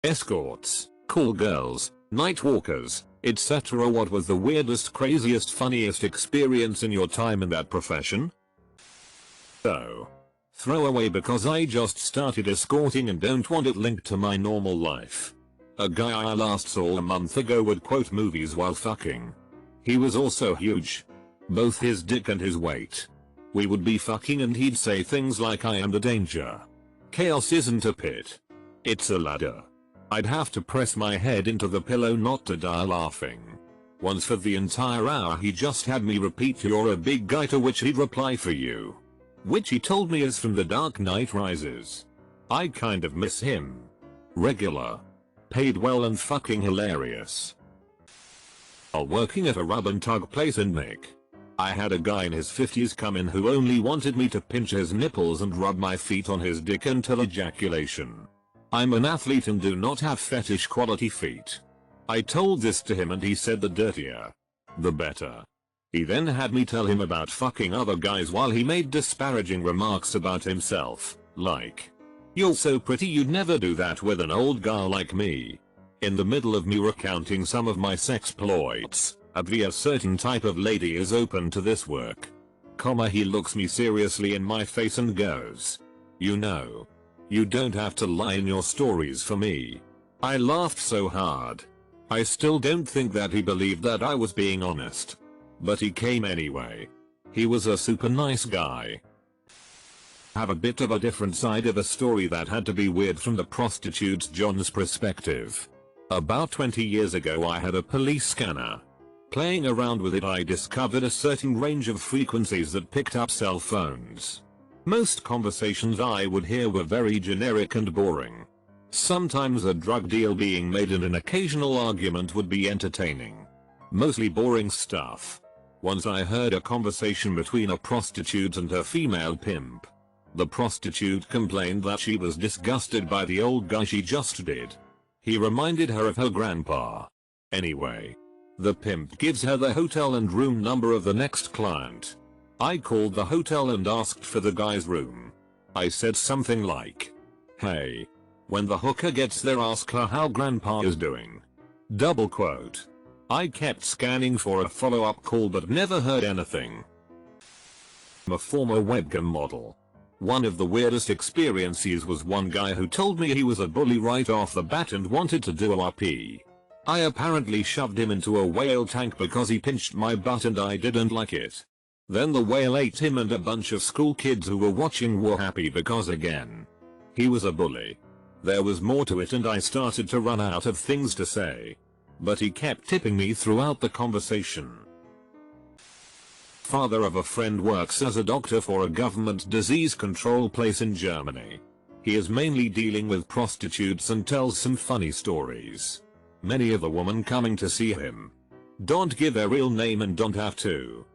Escorts, call girls, night walkers, etc. What was the weirdest, craziest, funniest experience in your time in that profession? Oh. Throwaway because I just started escorting and don't want it linked to my normal life. A guy I last saw a month ago would quote movies while fucking. He was also huge. Both his dick and his weight. We would be fucking and he'd say things like I am the danger. Chaos isn't a pit. It's a ladder. I'd have to press my head into the pillow not to die laughing. Once for the entire hour he just had me repeat "you're a big guy," to which he'd reply "for you." Which he told me is from The Dark Knight Rises. I kind of miss him. Regular. Paid well and fucking hilarious. While working at a rub and tug place in Mick, I had a guy in his 50s come in who only wanted me to pinch his nipples and rub my feet on his dick until ejaculation. I'm an athlete and do not have fetish quality feet. I told this to him and he said the dirtier, the better. He then had me tell him about fucking other guys while he made disparaging remarks about himself, like, "You're so pretty, you'd never do that with an old guy like me." In the middle of me recounting some of my sexploits, a certain type of lady is open to this work. He looks me seriously in my face and goes, "You know, you don't have to lie in your stories for me." I laughed so hard. I still don't think that he believed that I was being honest. But he came anyway. He was a super nice guy. Have a bit of a different side of a story that had to be weird from the prostitute John's perspective. About 20 years ago I had a police scanner. Playing around with it I discovered a certain range of frequencies that picked up cell phones. Most conversations I would hear were very generic and boring. Sometimes a drug deal being made and an occasional argument would be entertaining. Mostly boring stuff. Once I heard a conversation between a prostitute and her female pimp. The prostitute complained that she was disgusted by the old guy she just did. He reminded her of her grandpa. Anyway, the pimp gives her the hotel and room number of the next client. I called the hotel and asked for the guy's room. I said something like, "Hey, when the hooker gets there ask her how grandpa is doing." Double quote. I kept scanning for a follow-up call but never heard anything. I'm a former webcam model. One of the weirdest experiences was one guy who told me he was a bully right off the bat and wanted to do a RP. I apparently shoved him into a whale tank because he pinched my butt and I didn't like it. Then the whale ate him and a bunch of school kids who were watching were happy because again, he was a bully. There was more to it and I started to run out of things to say. But he kept tipping me throughout the conversation. Father of a friend works as a doctor for a government disease control place in Germany. He is mainly dealing with prostitutes and tells some funny stories. Many of the women coming to see him don't give their real name and don't have to.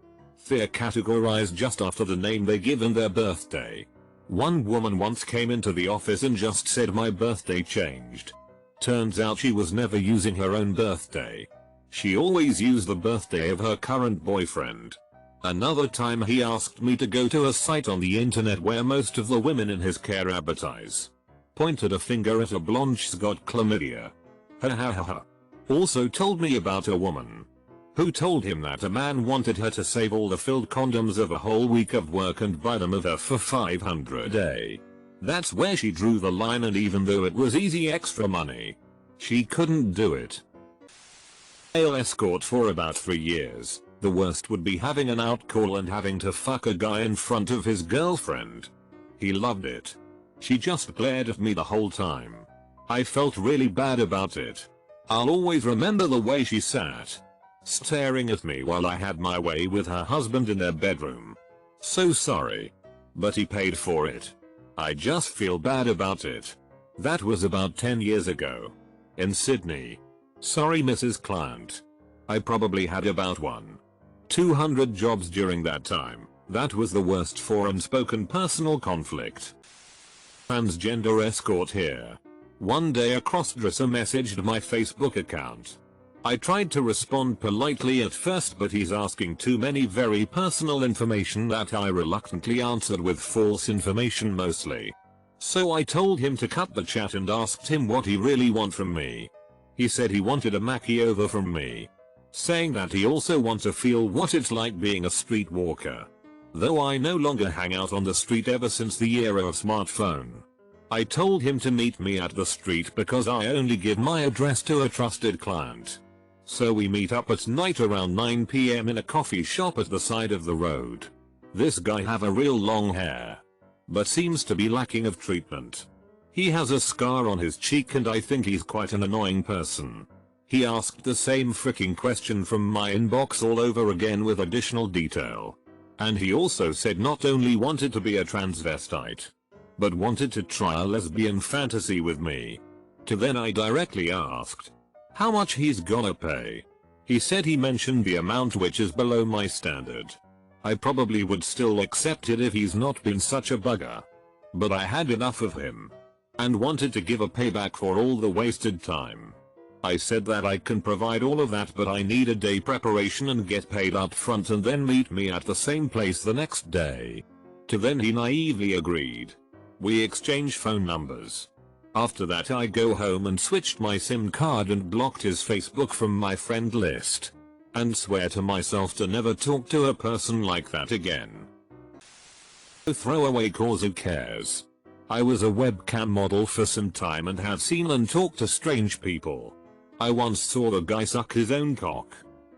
They're categorized just after the name they give and their birthday. One woman once came into the office and just said my birthday changed. Turns out she was never using her own birthday. She always used the birthday of her current boyfriend. Another time he asked me to go to a site on the internet where most of the women in his care advertise. Pointed a finger at a blonde she's got chlamydia. Ha ha ha ha. Also told me about a woman who told him that a man wanted her to save all the filled condoms of a whole week of work and buy them of her for $500 a day. That's where she drew the line, and even though it was easy extra money, she couldn't do it. Male escort for about 3 years. The worst would be having an outcall and having to fuck a guy in front of his girlfriend. He loved it. She just glared at me the whole time. I felt really bad about it. I'll always remember the way she sat, staring at me while I had my way with her husband in their bedroom. So sorry. But he paid for it. I just feel bad about it. That was about 10 years ago. In Sydney. Sorry Mrs. Client. I probably had about 200 jobs during that time. That was the worst for unspoken personal conflict. Transgender escort here. One day a crossdresser messaged my Facebook account. I tried to respond politely at first, but he's asking too many very personal information that I reluctantly answered with false information mostly. So I told him to cut the chat and asked him what he really want from me. He said he wanted a Mackie over from me, saying that he also wants to feel what it's like being a street walker. Though I no longer hang out on the street ever since the era of smartphone. I told him to meet me at the street because I only give my address to a trusted client. So we meet up at night around 9 PM in a coffee shop at the side of the road. This guy have a real long hair, but seems to be lacking of treatment. He has a scar on his cheek and I think he's quite an annoying person. He asked the same freaking question from my inbox all over again with additional detail. And he also said not only wanted to be a transvestite, but wanted to try a lesbian fantasy with me. To then I directly asked how much he's gonna pay. He said he mentioned the amount which is below my standard. I probably would still accept it if he's not been such a bugger. But I had enough of him and wanted to give a payback for all the wasted time. I said that I can provide all of that but I need a day preparation and get paid up front and then meet me at the same place the next day. To then he naively agreed. We exchanged phone numbers. After that I go home and switched my SIM card and blocked his Facebook from my friend list. And swear to myself to never talk to a person like that again. Throw away cause who cares. I was a webcam model for some time and have seen and talked to strange people. I once saw a guy suck his own cock.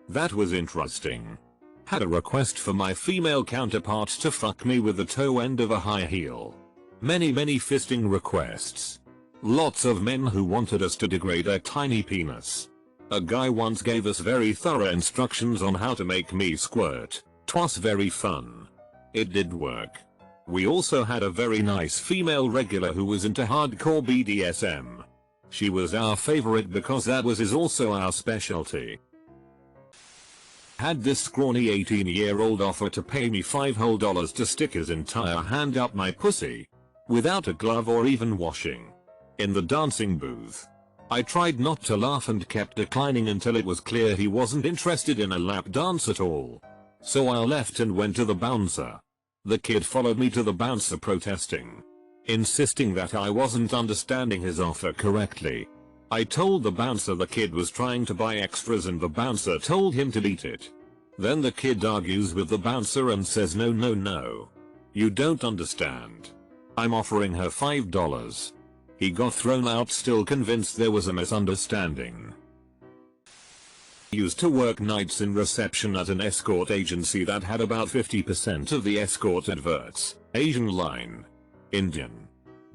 That was interesting. Had a request for my female counterpart to fuck me with the toe end of a high heel. Many fisting requests. Lots of men who wanted us to degrade a tiny penis. A guy once gave us very thorough instructions on how to make me squirt. 'Twas very fun. It did work. We also had a very nice female regular who was into hardcore BDSM. She was our favorite because that was also our specialty. Had this scrawny 18-year-old offer to pay me $5 to stick his entire hand up my pussy, without a glove or even washing, in the dancing booth. I tried not to laugh and kept declining until it was clear he wasn't interested in a lap dance at all. So I left and went to the bouncer. The kid followed me to the bouncer protesting, insisting that I wasn't understanding his offer correctly. I told the bouncer the kid was trying to buy extras and the bouncer told him to delete it. Then the kid argues with the bouncer and says no. You don't understand. I'm offering her $5. He got thrown out still convinced there was a misunderstanding. Used to work nights in reception at an escort agency that had about 50% of the escort adverts, Asian line, Indian,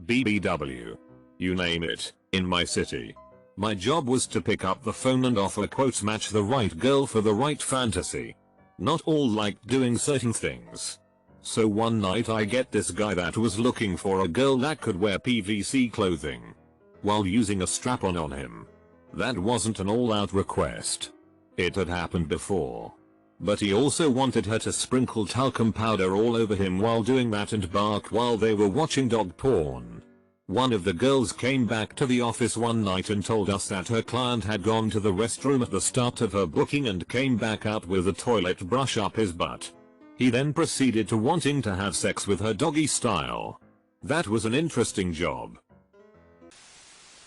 BBW, you name it, in my city. My job was to pick up the phone and offer quotes match the right girl for the right fantasy. Not all liked doing certain things. So one night I get this guy that was looking for a girl that could wear PVC clothing while using a strap-on on him. That wasn't an all-out request. It had happened before. But he also wanted her to sprinkle talcum powder all over him while doing that and bark while they were watching dog porn. One of the girls came back to the office one night and told us that her client had gone to the restroom at the start of her booking and came back out with a toilet brush up his butt. He then proceeded to wanting to have sex with her doggy style. That was an interesting job.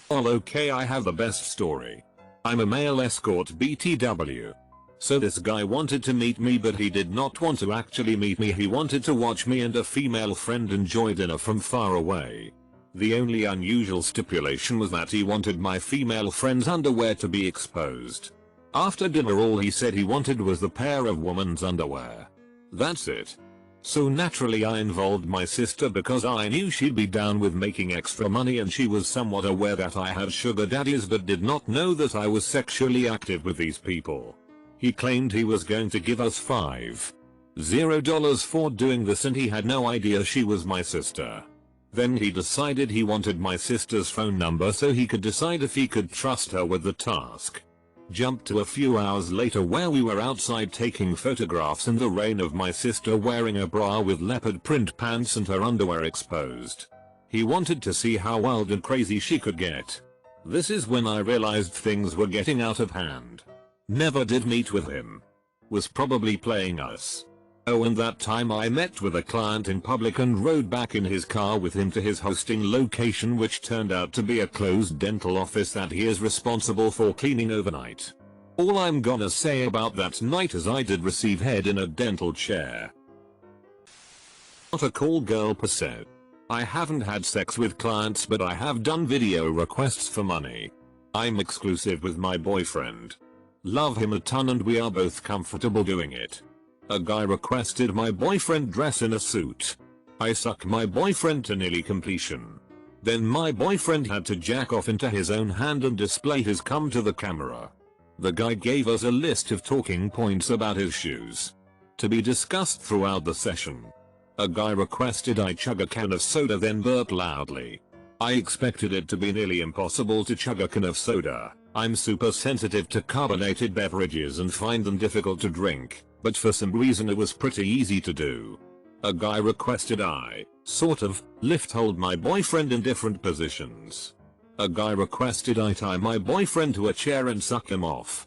Well, okay, I have the best story. I'm a male escort BTW. So this guy wanted to meet me but he did not want to actually meet me, he wanted to watch me and a female friend enjoy dinner from far away. The only unusual stipulation was that he wanted my female friend's underwear to be exposed. After dinner all he said he wanted was the pair of woman's underwear. That's it. So naturally I involved my sister because I knew she'd be down with making extra money and she was somewhat aware that I had sugar daddies but did not know that I was sexually active with these people. He claimed he was going to give us $50 for doing this and he had no idea she was my sister. Then he decided he wanted my sister's phone number so he could decide if he could trust her with the task. Jump to a few hours later where we were outside taking photographs in the rain of my sister wearing a bra with leopard print pants and her underwear exposed. He wanted to see how wild and crazy she could get. This is when I realized things were getting out of hand. Never did meet with him. Was probably playing us. Oh, and that time I met with a client in public and rode back in his car with him to his hosting location, which turned out to be a closed dental office that he is responsible for cleaning overnight. All I'm gonna say about that night is I did receive head in a dental chair. Not a call girl per se. I haven't had sex with clients, but I have done video requests for money. I'm exclusive with my boyfriend. Love him a ton and we are both comfortable doing it. A guy requested my boyfriend dress in a suit. I suck my boyfriend to nearly completion. Then my boyfriend had to jack off into his own hand and display his cum to the camera. The guy gave us a list of talking points about his shoes to be discussed throughout the session. A guy requested I chug a can of soda then burp loudly. I expected it to be nearly impossible to chug a can of soda. I'm super sensitive to carbonated beverages and find them difficult to drink, but for some reason it was pretty easy to do. A guy requested I, sort of, hold my boyfriend in different positions. A guy requested I tie my boyfriend to a chair and suck him off.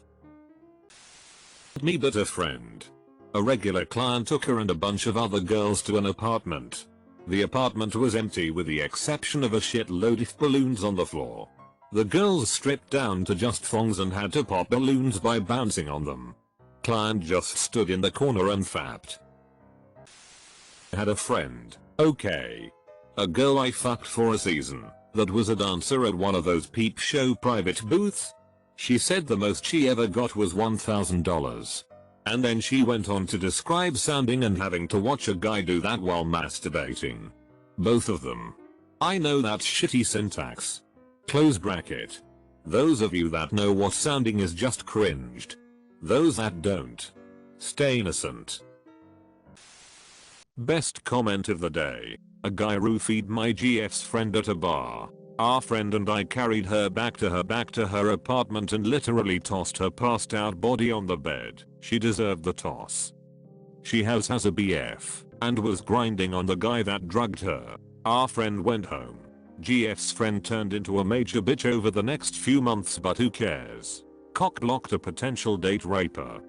Me but a friend. A regular client took her and a bunch of other girls to an apartment. The apartment was empty with the exception of a shitload of balloons on the floor. The girls stripped down to just thongs and had to pop balloons by bouncing on them. Client just stood in the corner and fapped. Had a friend, okay. A girl I fucked for a season, that was a dancer at one of those peep show private booths. She said the most she ever got was $1,000. And then she went on to describe sounding and having to watch a guy do that while masturbating. Both of them. I know that's shitty syntax. Close bracket. Those of you that know what sounding is just cringed. Those that don't, stay innocent. Best comment of the day. A guy roofied my GF's friend at a bar. Our friend and I carried her back to her apartment and literally tossed her passed out body on the bed. She deserved the toss. She has a BF and was grinding on the guy that drugged her. Our friend went home. GF's friend turned into a major bitch over the next few months, but who cares? Cock blocked a potential date raper.